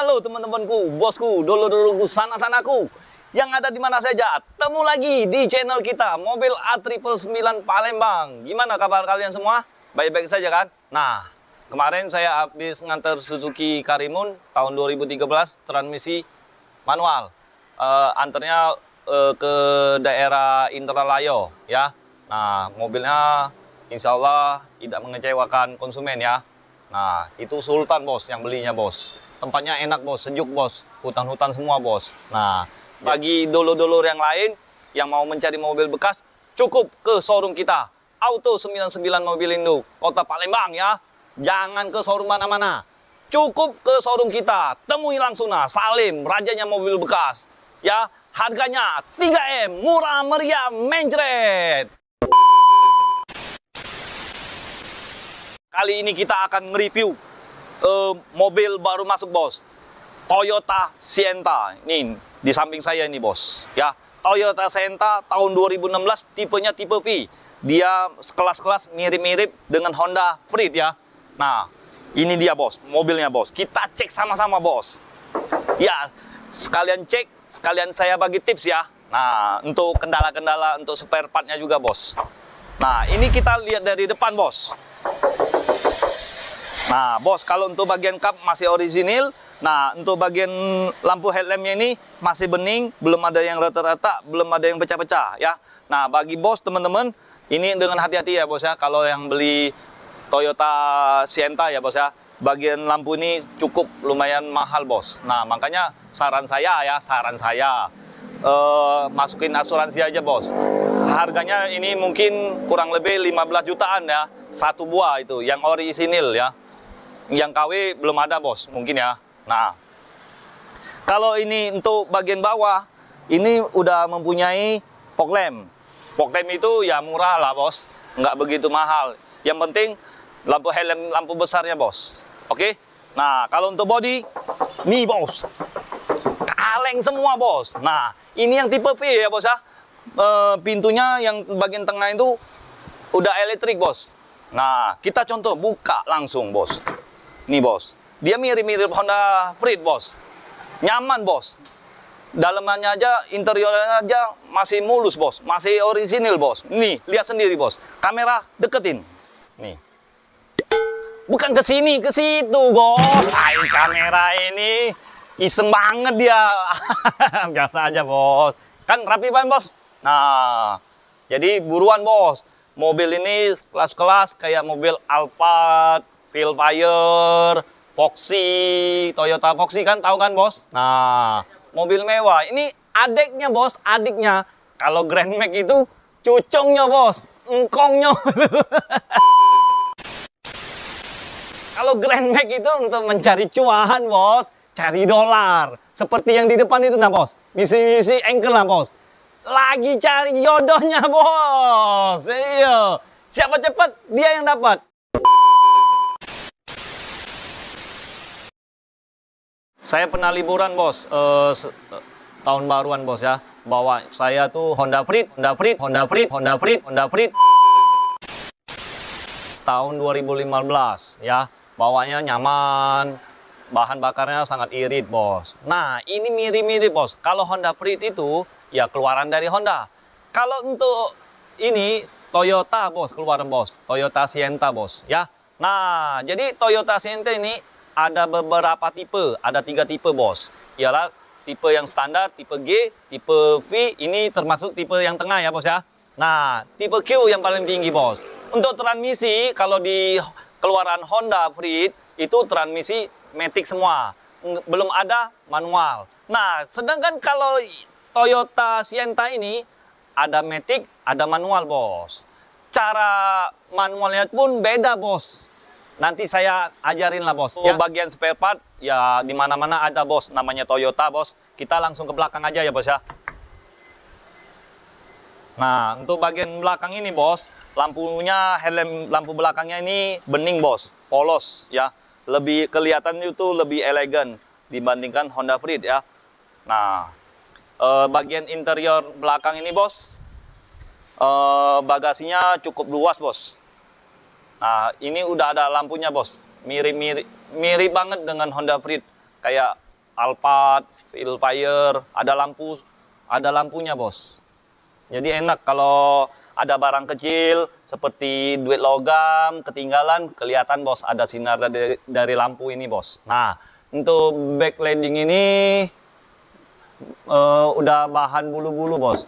Halo teman-temanku, bosku, dulur-dulurku, sana-sanaku yang ada di mana saja. Temu lagi di channel kita, Mobil A999 Palembang. Gimana kabar kalian semua? Baik-baik saja kan? Nah, kemarin saya habis nganter Suzuki Karimun tahun 2013, transmisi manual. Anternya ke daerah Indralayo ya. Nah, mobilnya insya Allah tidak mengecewakan konsumen ya. Nah, itu Sultan bos yang belinya bos. Tempatnya enak bos, sejuk bos, hutan-hutan semua bos. Nah, bagi dulur-dulur yang lain yang mau mencari mobil bekas, cukup ke showroom kita, Auto 99 Mobilindo, Kota Palembang ya. Jangan ke showroom mana-mana, cukup ke showroom kita. Temui langsung nah, Salim, rajanya mobil bekas. Ya, harganya 3M, murah meriah, mencret. Kali ini kita akan nge-review mobil baru masuk bos, Toyota Sienta. Ini di samping saya ini bos ya, Toyota Sienta tahun 2016, tipenya tipe V. Dia sekelas-kelas mirip-mirip dengan Honda Freed ya. Nah, ini dia bos, mobilnya bos. Kita cek sama-sama bos. Ya, sekalian cek, sekalian saya bagi tips ya. Nah, untuk kendala-kendala untuk spare partnya juga bos. Nah, ini kita lihat dari depan bos. Nah bos, kalau untuk bagian kap masih orisinil. Nah, untuk bagian lampu headlampnya ini masih bening, belum ada yang rata-rata, belum ada yang pecah-pecah ya. Nah, bagi bos teman-teman, ini dengan hati-hati ya bos ya, kalau yang beli Toyota Sienta ya bos ya, bagian lampu ini cukup lumayan mahal bos. Nah, makanya saran saya masukin asuransi aja bos. Harganya ini mungkin kurang lebih 15 jutaan ya, satu buah itu yang orisinil ya. Yang KW belum ada bos mungkin ya. Nah, kalau ini untuk bagian bawah ini udah mempunyai fog lamp. Fog lamp itu ya murah lah bos, nggak begitu mahal. Yang penting lampu headlamp, lampu besarnya bos. Oke. Nah, kalau untuk body nih bos, kaleng semua bos. Nah, ini yang tipe V ya bos ya. Pintunya yang bagian tengah itu udah elektrik bos. Nah, kita contoh buka langsung bos. Nih bos, dia mirip-mirip Honda Freed bos. Nyaman bos. Dalamannya aja, interiornya aja masih mulus bos, masih orisinil bos. Nih, lihat sendiri bos. Kamera deketin. Nih. Bukan ke sini, ke situ bos. Kamera ini iseng banget dia. Biasa aja bos. Kan rapi banget bos. Nah, jadi buruan bos. Mobil ini kelas-kelas kayak mobil Alphard, Fire, Foxy, Toyota Foxy kan, tahu kan bos? Nah, mobil mewah. Ini adiknya bos, adiknya. Kalau Grand Max itu cucungnya bos, engkongnya. Kalau Grand Max itu untuk mencari cuan bos, cari dolar. Seperti yang di depan itu nah bos, misi-misi anchor lah bos. Lagi cari jodohnya bos. Iya, siapa cepat dia yang dapat. Saya pernah liburan bos, tahun baruan bos ya. Bawa saya tuh Honda Freed. Tahun 2015 ya. Bawanya nyaman, bahan bakarnya sangat irit bos. Nah, ini mirip-mirip bos. Kalau Honda Freed itu ya keluaran dari Honda. Kalau untuk ini Toyota bos, keluaran bos, Toyota Sienta bos ya. Nah, jadi Toyota Sienta ini ada beberapa tipe, ada 3 tipe bos. Ialah tipe yang standar, tipe G, tipe V, ini termasuk tipe yang tengah ya bos ya. Nah, tipe Q yang paling tinggi bos. Untuk transmisi, kalau di keluaran Honda Freed, itu transmisi matic semua. Belum ada manual. Nah, sedangkan kalau Toyota Sienta ini, ada matic, ada manual bos. Cara manualnya pun beda bos. Nanti saya ajarin lah bos. Ya. Bagian spare part ya di mana-mana ada bos. Namanya Toyota bos. Kita langsung ke belakang aja ya bos ya. Nah, untuk bagian belakang ini bos, lampunya headlamp, lampu belakangnya ini bening bos, polos ya. Lebih kelihatan itu lebih elegan dibandingkan Honda Freed ya. Nah, bagian interior belakang ini bos, bagasinya cukup luas bos. Nah, ini udah ada lampunya bos, mirip banget dengan Honda Freed, kayak Alphard, Fire, ada lampunya, bos. Jadi enak kalau ada barang kecil seperti duit logam ketinggalan, kelihatan bos ada sinar dari lampu ini, bos. Nah, untuk backlighting ini udah bahan bulu-bulu, bos.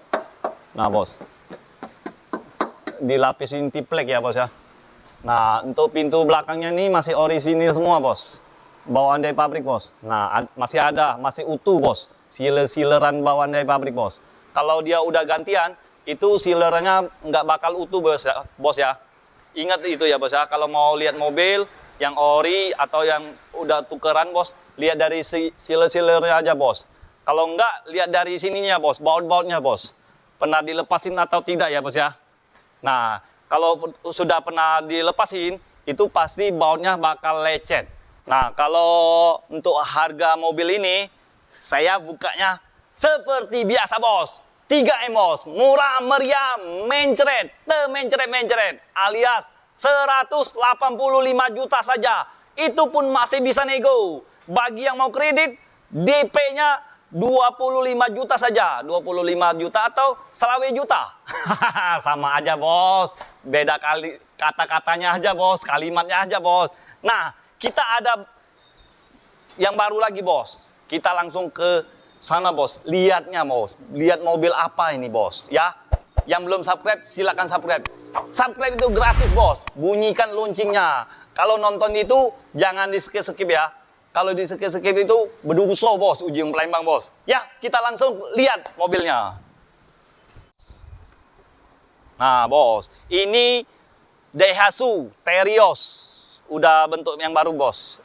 Nah, bos, dilapisin triplek ya, bos ya. Nah, untuk pintu belakangnya ini masih orisinil semua, bos. Bawaan dari pabrik, bos. Nah, masih utuh, bos. Sealer-sealeran bawaan dari pabrik, bos. Kalau dia udah gantian, itu sealernya nggak bakal utuh, bos ya. Ingat itu ya, bos ya. Kalau mau lihat mobil yang ori atau yang udah tukeran, bos, lihat dari sealer-sealernya aja, bos. Kalau nggak, lihat dari sininya, bos, baut-bautnya, bos. Pernah dilepasin atau tidak ya, bos ya. Nah, kalau sudah pernah dilepasin, itu pasti bautnya bakal lecet. Nah, kalau untuk harga mobil ini, saya bukanya seperti biasa, bos. 3M, bos. Murah meriah, mencret, mencret, alias 185 juta saja. Itu pun masih bisa nego. Bagi yang mau kredit, DP-nya 25 juta saja. 25 juta atau 20 juta. Sama aja, bos. Beda kali kata-katanya aja, bos. Kalimatnya aja, bos. Nah, kita ada yang baru lagi, bos. Kita langsung ke sana, bos. Lihatnya, bos. Lihat mobil apa ini, bos. Ya. Yang belum subscribe, silakan subscribe. Subscribe itu gratis, bos. Bunyikan loncengnya. Kalau nonton itu, jangan di-skip ya. Kalau di-skip itu, berduso, bos. Ujung Palembang, bos. Ya, kita langsung lihat mobilnya. Nah, bos. Ini Daihatsu Terios. Udah bentuk yang baru, bos.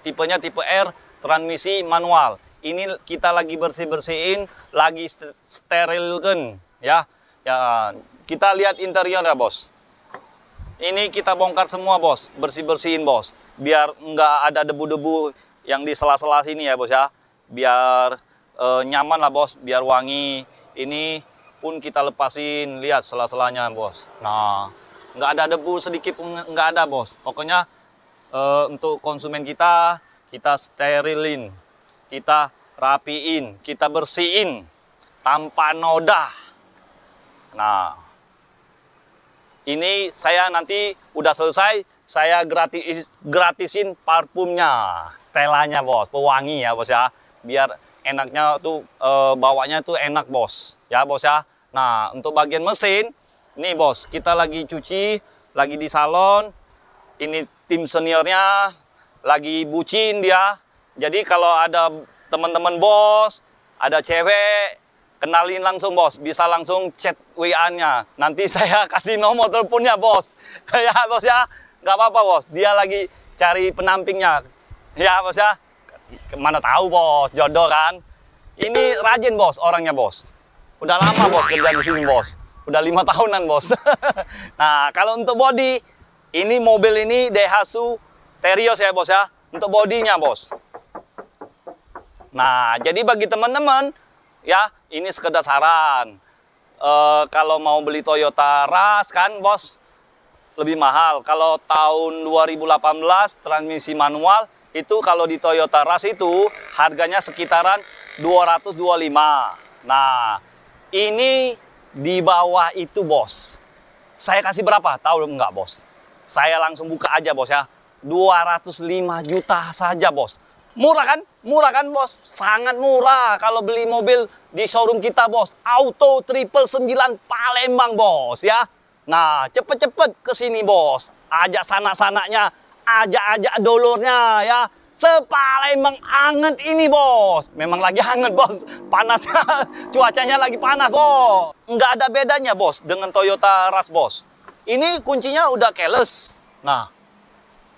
Tipenya tipe R, transmisi manual. Ini kita lagi bersih-bersihin, lagi sterilkan, ya. Ya, kita lihat interior ya, bos. Ini kita bongkar semua, bos. Bersih-bersihin, bos. Biar nggak ada debu-debu yang di sela-sela sini ya, bos ya. Biar nyaman lah, bos. Biar wangi. Ini pun kita lepasin, lihat sela-selanya, bos. Nah, nggak ada debu sedikit pun nggak ada, bos. Pokoknya untuk konsumen kita sterilin, kita rapiin, kita bersihin tanpa noda. Nah, ini saya nanti udah selesai, saya gratisin parfumnya, setelannya, bos, pewangi ya, bos ya. Biar enaknya tuh bawanya tuh enak, bos. Ya, bos ya. Nah, untuk bagian mesin, nih, bos, kita lagi cuci, lagi di salon. Ini tim seniornya lagi bucin dia. Jadi kalau ada teman-teman bos, ada cewek, kenalin langsung, bos. Bisa langsung chat WA-nya. Nanti saya kasih nomor teleponnya, bos. Ya, bos ya. Nggak apa-apa, bos. Dia lagi cari penampingnya. Ya, bos ya. Mana tahu, bos. Jodoh kan. Ini rajin, bos, orangnya, bos. Udah lama, bos, kerja di sini, bos. Udah 5 tahunan, bos. Nah, kalau untuk body, ini mobil ini Daihatsu Terios ya, bos ya. Untuk bodinya, bos. Nah, jadi bagi teman-teman, ya, ini sekedar saran. Kalau mau beli Toyota Rush kan, bos, lebih mahal. Kalau tahun 2018 transmisi manual, itu kalau di Toyota Rush itu harganya sekitaran 225. Nah, ini di bawah itu, bos. Saya kasih berapa? Tahu nggak, bos? Saya langsung buka aja, bos ya. 205 juta saja, bos. Murah kan? Murah kan, bos? Sangat murah kalau beli mobil di showroom kita, bos. Auto 999 Palembang, bos ya. Nah, cepet-cepet ke sini, bos. Ajak sanak-sanaknya, ajak dulurnya ya. Sepalembang anget ini, bos. Memang lagi hangat, bos. Panas, cuacanya lagi panas, bos. Nggak ada bedanya, bos, dengan Toyota Rush, bos. Ini kuncinya udah keyless. Nah,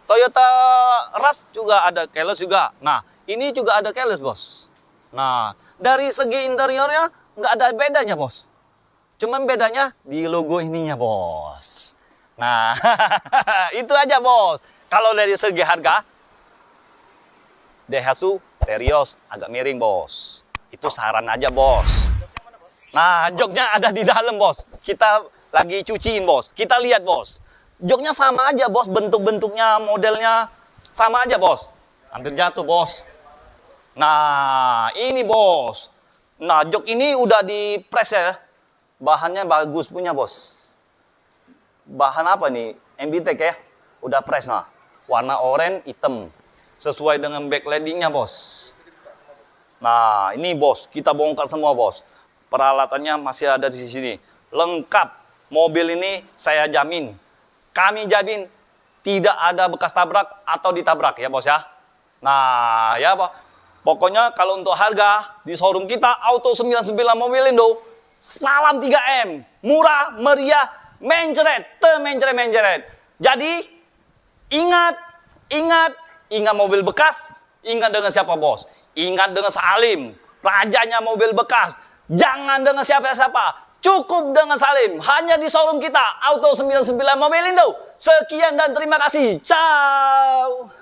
Toyota Rush juga ada keyless juga. Nah, ini juga ada keyless, bos. Nah, dari segi interiornya nggak ada bedanya, bos. Cuman bedanya di logo ininya, bos. Nah, itu aja, bos. Kalau dari segi harga, Daihatsu Terios agak miring, bos. Itu saran aja, bos. Nah, joknya ada di dalam, bos. Kita lagi cuciin, bos. Kita lihat, bos. Joknya sama aja, bos. Bentuk-bentuknya, modelnya sama aja, bos. Hampir jatuh, bos. Nah, ini bos. Nah, jok ini udah di press ya. Bahannya bagus punya bos. Bahan apa nih? MBTEK ya. Udah press nah. Warna oranye hitam. Sesuai dengan backlightingnya bos. Nah, ini bos. Kita bongkar semua bos. Peralatannya masih ada di sini. Lengkap. Mobil ini saya jamin. Kami jamin tidak ada bekas tabrak atau ditabrak ya bos ya. Nah, ya Pak. Pokoknya kalau untuk harga di showroom kita Auto 99 Mobilindo, salam 3M, murah, meriah, menjeret, menjeret. Jadi ingat mobil bekas, ingat dengan siapa bos? Ingat dengan Salim, rajanya mobil bekas. Jangan dengan siapa-siapa. Cukup dengan Salim, hanya di showroom kita Auto 99 Mobilindo. Sekian dan terima kasih. Ciao.